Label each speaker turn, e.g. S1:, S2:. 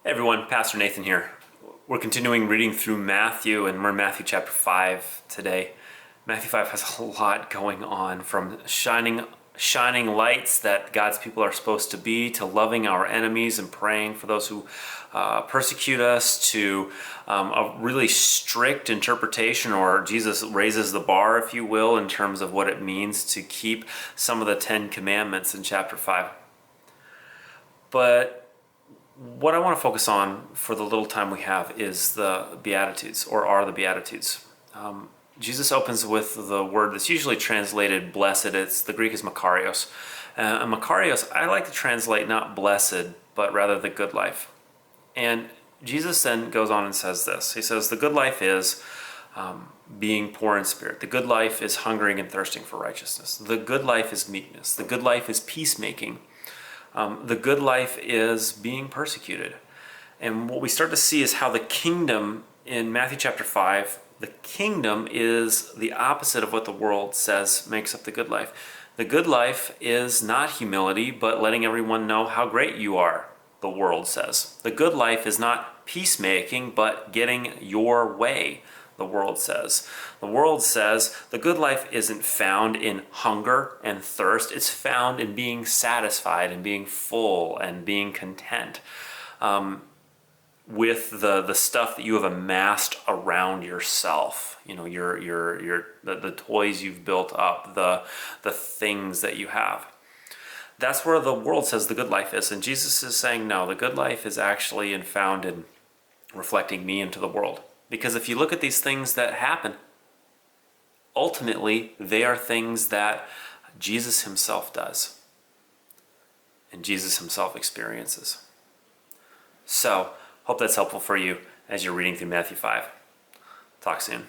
S1: Hey everyone, Pastor Nathan here. We're continuing reading through Matthew, and we're in Matthew chapter 5 today. Matthew 5 has a lot going on, from shining lights that God's people are supposed to be, to loving our enemies and praying for those who persecute us, to a really strict interpretation, or Jesus raises the bar, if you will, in terms of what it means to keep some of the 10 Commandments in chapter 5. But what I want to focus on for the little time we have is the Beatitudes, or are the Beatitudes. Jesus opens with the word that's usually translated blessed. The Greek is makarios. And makarios, I like to translate not blessed, but rather the good life. And Jesus then goes on and says this. He says, the good life is being poor in spirit. The good life is hungering and thirsting for righteousness. The good life is meekness. The good life is peacemaking. The good life is being persecuted. And what we start to see is how the kingdom in Matthew chapter 5, the kingdom is the opposite of what the world says makes up the good life. The good life is not humility, but letting everyone know how great you are, the world says. The good life is not peacemaking, but getting your way, the world says. The world says the good life isn't found in hunger and thirst. It's found in being satisfied and being full and being content with the stuff that you have amassed around yourself. You know, the toys you've built up, the things that you have. That's where the world says the good life is. And Jesus is saying, no, the good life is actually found in reflecting me into the world. Because if you look at these things that happen, ultimately, they are things that Jesus himself does. And Jesus himself experiences. So, hope that's helpful for you as you're reading through Matthew 5. Talk soon.